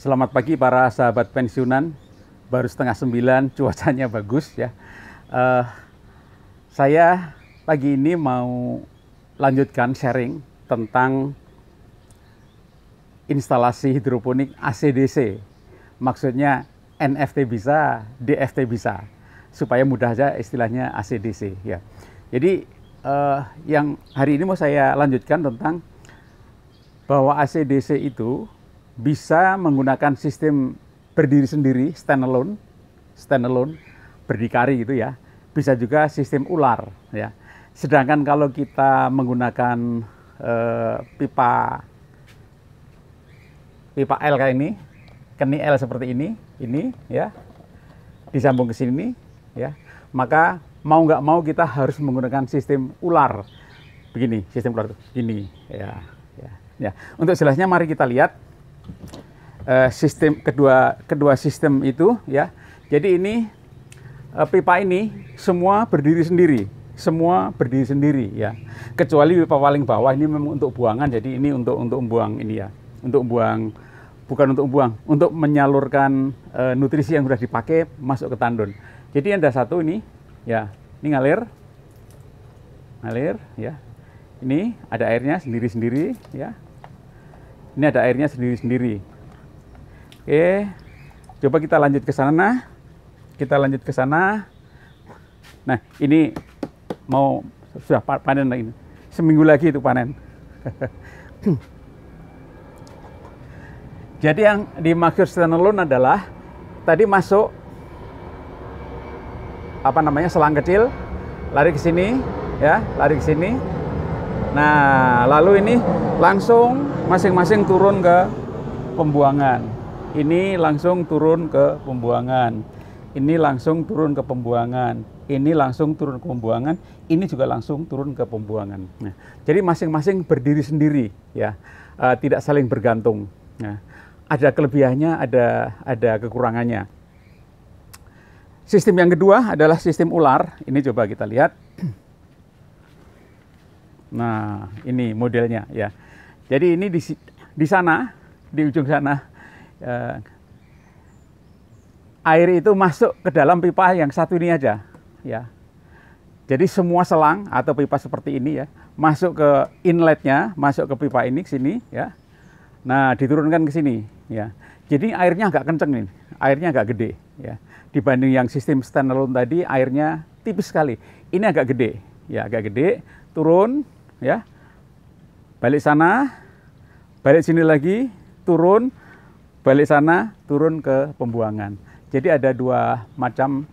Selamat pagi para sahabat pensiunan. Baru setengah 9, cuacanya bagus ya. Saya pagi ini mau lanjutkan sharing tentang instalasi hidroponik ACDC. Maksudnya NFT bisa, DFT bisa. Supaya mudah aja istilahnya ACDC ya. Jadi yang hari ini mau saya lanjutkan tentang bahwa ACDC itu bisa menggunakan sistem berdiri sendiri, standalone, berdikari gitu ya. Bisa juga sistem ular ya. Sedangkan kalau kita menggunakan pipa L kayak ini, keni L seperti ini ya, disambung ke sini ya, maka mau nggak mau kita harus menggunakan sistem ular. Begini, sistem ular itu, ini ya. Untuk jelasnya mari kita lihat sistem kedua sistem itu ya. Jadi ini pipa ini semua berdiri sendiri ya, kecuali pipa paling bawah ini memang untuk buangan. Jadi ini untuk buang ini ya, untuk buang, bukan untuk buang, untuk menyalurkan nutrisi yang sudah dipakai masuk ke tandon. Jadi ada satu ini ya, ini ngalir ya, ini ada airnya sendiri ya, ini ada airnya sendiri. Oke, coba kita lanjut ke sana. Nah, ini mau sudah panen lagi. Seminggu lagi itu panen. Jadi yang dimaksud standalone adalah tadi masuk selang kecil, lari ke sini ya, lari ke sini. Nah, lalu ini langsung masing-masing turun ke pembuangan. Ini langsung turun ke pembuangan. Ini langsung turun ke pembuangan. Ini langsung turun ke pembuangan. Ini juga langsung turun ke pembuangan. Nah, jadi masing-masing berdiri sendiri ya, tidak saling bergantung. Nah, ada kelebihannya, ada kekurangannya. Sistem yang kedua adalah sistem ular. Ini coba kita lihat. Nah, ini modelnya ya. Jadi ini di sana, di ujung sana, air itu masuk ke dalam pipa yang satu ini aja ya. Jadi semua selang atau pipa seperti ini ya, masuk ke inletnya, masuk ke pipa ini ke sini ya. Nah, diturunkan ke sini ya. Jadi airnya agak kenceng nih, airnya agak gede ya. Dibanding yang sistem standalone tadi airnya tipis sekali. Ini agak gede ya, agak gede, turun ya. Balik sana, balik sini lagi, turun, balik sana, turun ke pembuangan. Jadi ada dua macam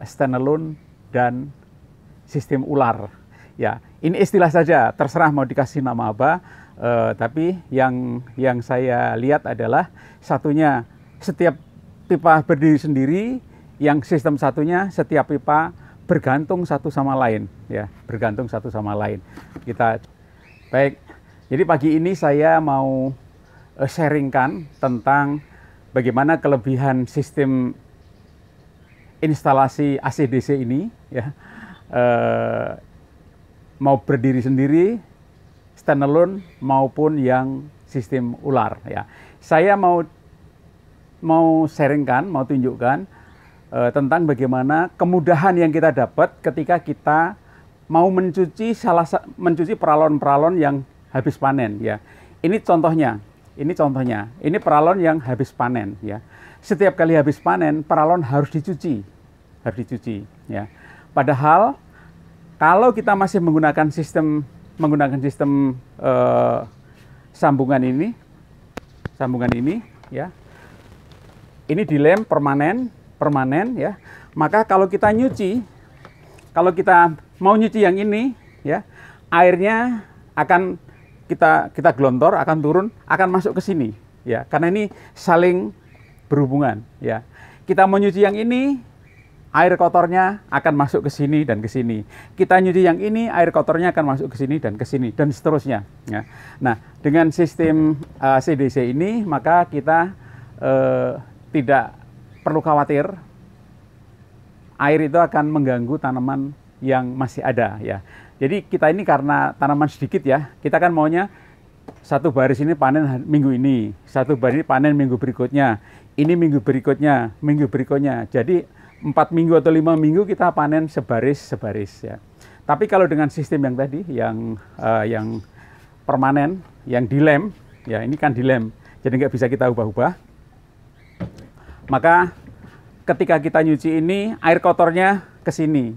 standalone dan sistem ular. Ya, ini istilah saja, terserah mau dikasih nama apa. Tapi yang saya lihat adalah satunya setiap pipa berdiri sendiri, yang sistem satunya setiap pipa bergantung satu sama lain. Ya, bergantung satu sama lain. Kita baik. Jadi pagi ini saya mau sharingkan tentang bagaimana kelebihan sistem instalasi ACDC ini ya, mau berdiri sendiri, standalone maupun yang sistem ular ya. Saya mau sharingkan, mau tunjukkan tentang bagaimana kemudahan yang kita dapat ketika kita mau mencuci peralon-peralon yang habis panen ya. Ini contohnya. Ini peralon yang habis panen ya. Setiap kali habis panen, peralon harus dicuci ya. Padahal kalau kita masih menggunakan sistem sambungan ini ya. Ini dilem permanen ya. Maka kalau kita mau nyuci yang ini ya, airnya akan kita gelontor, akan turun, akan masuk ke sini ya, karena ini saling berhubungan ya. Kita mau nyuci yang ini, air kotornya akan masuk ke sini dan ke sini. Kita nyuci yang ini, air kotornya akan masuk ke sini dan seterusnya ya. Nah, dengan sistem ACDC ini maka kita tidak perlu khawatir air itu akan mengganggu tanaman yang masih ada ya. Jadi kita ini karena tanaman sedikit ya, kita kan maunya satu baris ini panen minggu ini, satu baris ini panen minggu berikutnya, ini minggu berikutnya, minggu berikutnya. Jadi 4 minggu atau 5 minggu kita panen sebaris ya. Tapi kalau dengan sistem yang tadi, yang permanen, yang dilem, ya ini kan dilem, jadi nggak bisa kita ubah-ubah. Maka ketika kita nyuci ini, air kotornya ke sini,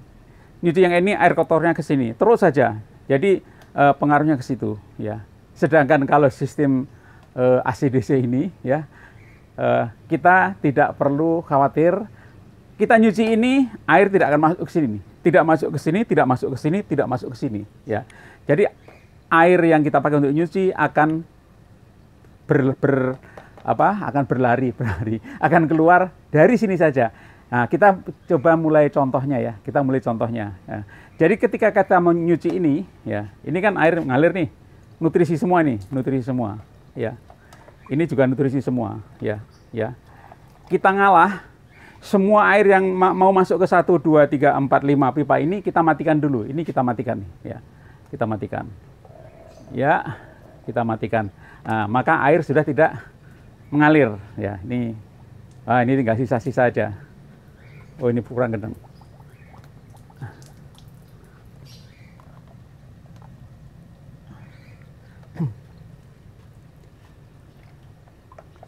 nyuci yang ini air kotornya ke sini, terus saja. Jadi pengaruhnya ke situ ya. Sedangkan kalau sistem AC/DC ini ya, kita tidak perlu khawatir. Kita nyuci ini, air tidak akan masuk ke sini, tidak masuk ke sini, tidak masuk ke sini, tidak masuk ke sini ya. Jadi air yang kita pakai untuk nyuci akan akan berlari, akan keluar dari sini saja. Nah, kita coba mulai contohnya ya. Kita mulai contohnya. Ya. Jadi ketika kita menyuci ini, ya, ini kan air ngalir nih. Nutrisi semua nih, nutrisi semua, ya. Ini juga nutrisi semua, ya, ya. Kita ngalah, semua air yang mau masuk ke 1, 2, 3, 4, 5 pipa ini kita matikan dulu. Ini kita matikan, ya. Kita matikan, ya. Kita matikan. Nah, maka air sudah tidak mengalir, ya. Ini tinggal sisa-sisa aja. Oh, ini kurang kencang.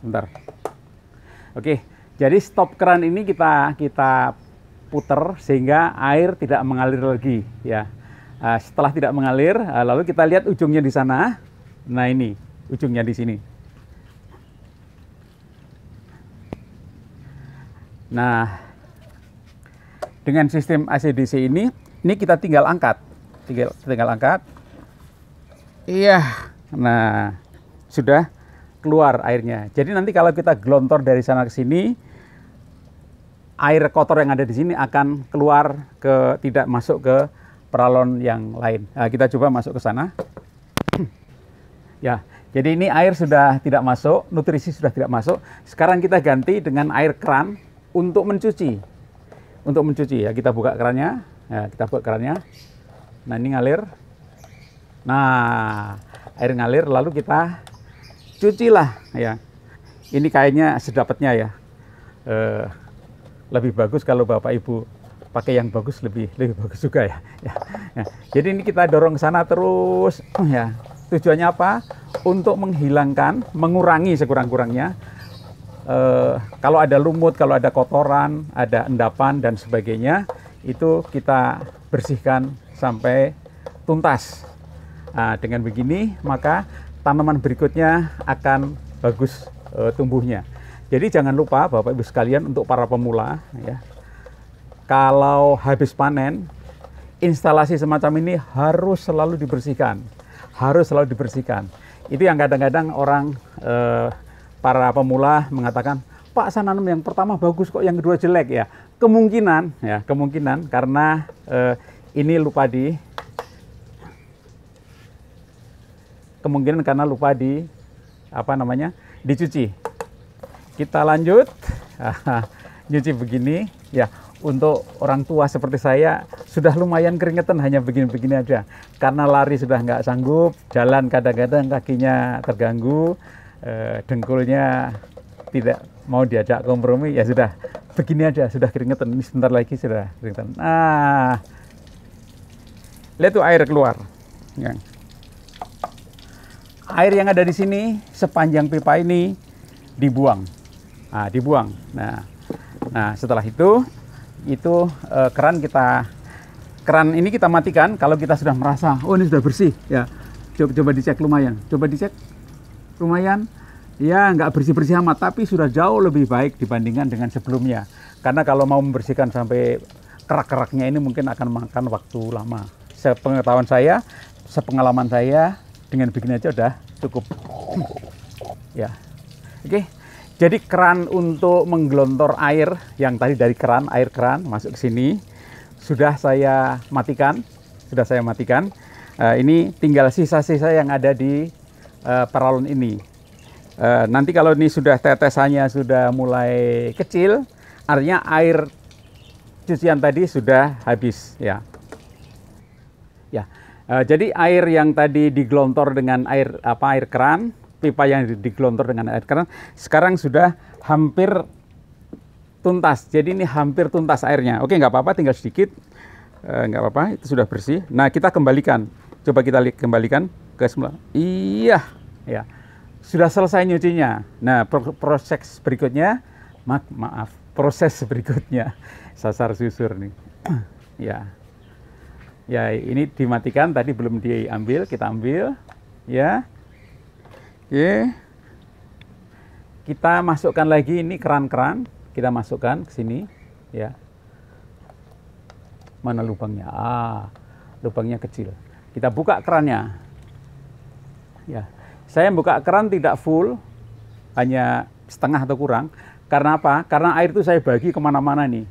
Bentar. Oke, jadi stop keran ini kita putar sehingga air tidak mengalir lagi ya. Setelah tidak mengalir, lalu kita lihat ujungnya di sana. Nah, ini ujungnya di sini. Nah, dengan sistem AC/DC ini kita tinggal angkat. Tinggal angkat. Iya. Nah, sudah keluar airnya. Jadi nanti kalau kita gelontor dari sana ke sini, air kotor yang ada di sini akan keluar tidak masuk ke peralon yang lain. Nah, kita coba masuk ke sana. Ya, jadi ini air sudah tidak masuk, nutrisi sudah tidak masuk. Sekarang kita ganti dengan air keran untuk mencuci. Untuk mencuci ya, kita buka kerannya. Ya, kita buka kerannya. Nah, ini ngalir. Nah, air ngalir lalu kita cucilah ya. Ini kayaknya sedapatnya ya. Lebih bagus kalau Bapak Ibu pakai yang bagus, lebih bagus juga ya. Ya. Jadi ini kita dorong ke sana terus ya. Tujuannya apa? Untuk menghilangkan, mengurangi sekurang-kurangnya kalau ada lumut, kalau ada kotoran, ada endapan dan sebagainya, itu kita bersihkan sampai tuntas. Nah, dengan begini maka tanaman berikutnya akan bagus tumbuhnya. Jadi jangan lupa Bapak Ibu sekalian, untuk para pemula ya, kalau habis panen, instalasi semacam ini harus selalu dibersihkan. Harus selalu dibersihkan. Itu yang kadang-kadang orang para pemula mengatakan, Pak, saya nanam yang pertama bagus kok, yang kedua jelek ya. Kemungkinan karena ini lupa dicuci. Kita lanjut. Nyuci begini ya. Untuk orang tua seperti saya sudah lumayan keringetan, hanya begini-begini aja karena lari sudah nggak sanggup, jalan kadang-kadang kakinya terganggu, dengkulnya tidak mau diajak kompromi, ya sudah begini aja, sudah keringetan. Ini sebentar lagi sudah keringetan. Lihat tuh air keluar ya. Air yang ada di sini sepanjang pipa ini dibuang. Dibuang. Nah, setelah itu keran ini kita matikan kalau kita sudah merasa, oh ini sudah bersih ya. Coba dicek lumayan. Ya, nggak bersih-bersih amat, tapi sudah jauh lebih baik dibandingkan dengan sebelumnya. Karena kalau mau membersihkan sampai kerak-keraknya ini mungkin akan makan waktu lama. Sepengetahuan saya, sepengalaman saya, dengan begini aja udah cukup. Ya, oke. Jadi keran untuk menggelontor air yang tadi dari air keran masuk ke sini sudah saya matikan. Ini tinggal sisa-sisa yang ada di peralon ini. Nanti kalau ini sudah tetesannya sudah mulai kecil, artinya air cucian tadi sudah habis ya. Ya, Jadi air yang tadi digelontor dengan air keran, pipa yang digelontor dengan air keran, sekarang sudah hampir tuntas. Jadi ini hampir tuntas airnya. Oke, nggak apa-apa, tinggal sedikit. Nggak apa-apa, itu sudah bersih. Nah, kita kembalikan. Coba kita kembalikan ke semula. Iya, ya. Sudah selesai nyucinya. Nah, proses berikutnya, proses berikutnya, sasar susur nih. Ya. Ya, ini dimatikan, tadi belum diambil, kita ambil. Ya. Oke. Kita masukkan lagi ini keran-keran, kita masukkan ke sini, ya. Mana lubangnya? Lubangnya kecil. Kita buka kerannya. Ya. Saya buka keran tidak full, hanya setengah atau kurang. Karena apa? Karena air itu saya bagi kemana-mana nih.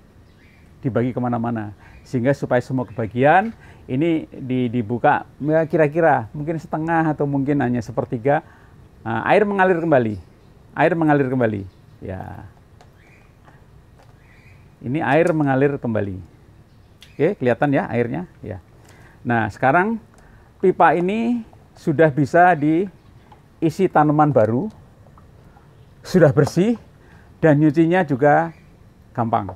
Dibagi kemana-mana. Sehingga supaya semua kebagian ini dibuka ya, kira-kira mungkin setengah atau mungkin hanya sepertiga. Nah, air mengalir kembali. Air mengalir kembali. Ya. Ini air mengalir kembali. Oke, kelihatan ya airnya? Ya. Nah, sekarang pipa ini sudah bisa diisi tanaman baru. Sudah bersih dan nyucinya juga gampang.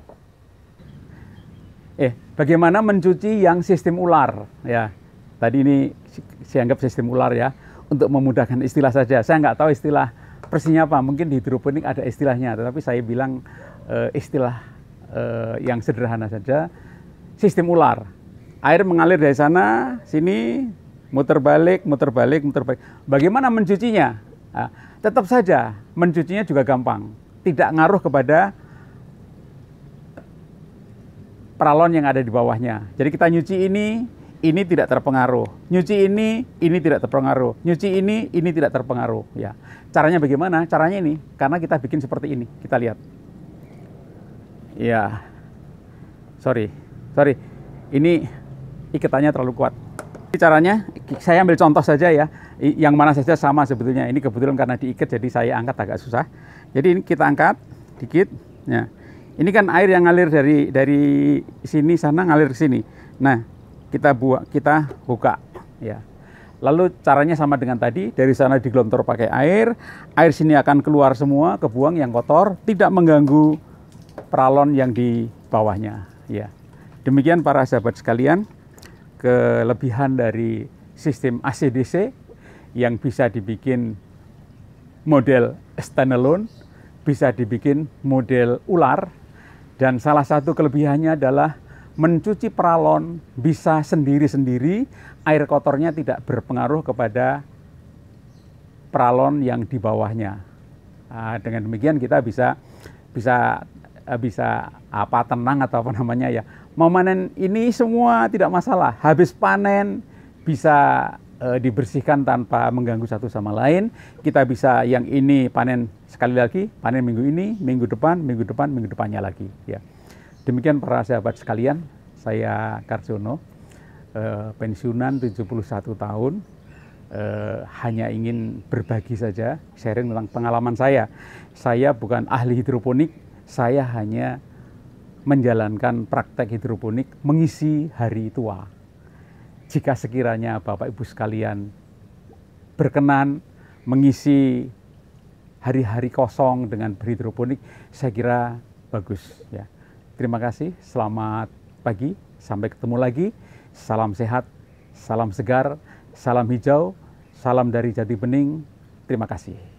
Bagaimana mencuci yang sistem ular? Ya, tadi ini saya anggap sistem ular ya, untuk memudahkan istilah saja. Saya nggak tahu istilah persisnya apa. Mungkin di hidroponik ada istilahnya, tetapi saya bilang istilah yang sederhana saja. Sistem ular. Air mengalir dari sana, sini, muter balik, muter balik, muter balik. Bagaimana mencucinya? Nah, tetap saja mencucinya juga gampang. Tidak ngaruh kepada peralon yang ada di bawahnya. Jadi kita nyuci ini tidak terpengaruh. Nyuci ini tidak terpengaruh. Nyuci ini tidak terpengaruh. Ya. Caranya bagaimana? Caranya ini, karena kita bikin seperti ini. Kita lihat. Ya, sorry. Ini ikatannya terlalu kuat. Caranya, saya ambil contoh saja ya. Yang mana saja sama sebetulnya. Ini kebetulan karena diikat, jadi saya angkat agak susah. Jadi ini kita angkat dikit. Ya. Ini kan air yang ngalir dari sini sana ngalir ke sini. Nah, kita buka ya. Lalu caranya sama dengan tadi, dari sana digelontor pakai air sini akan keluar semua, kebuang yang kotor, tidak mengganggu peralon yang di bawahnya ya. Demikian para sahabat sekalian, kelebihan dari sistem AC/DC yang bisa dibikin model standalone, bisa dibikin model ular. Dan salah satu kelebihannya adalah mencuci peralon bisa sendiri-sendiri, air kotornya tidak berpengaruh kepada peralon yang di bawahnya. Nah, dengan demikian kita bisa tenang atau apa namanya ya. Mau panen ini semua tidak masalah. Habis panen bisa dibersihkan tanpa mengganggu satu sama lain. Kita bisa yang ini panen sekali lagi, panen minggu ini, minggu depannya lagi. Ya. Demikian para sahabat sekalian, saya Karjono, pensiunan 71 tahun, hanya ingin berbagi saja, sharing tentang pengalaman saya. Saya bukan ahli hidroponik, saya hanya menjalankan praktek hidroponik, mengisi hari tua. Jika sekiranya Bapak Ibu sekalian berkenan mengisi hari-hari kosong dengan berhidroponik, saya kira bagus ya. Terima kasih, selamat pagi, sampai ketemu lagi. Salam sehat, salam segar, salam hijau, salam dari Jati Bening. Terima kasih.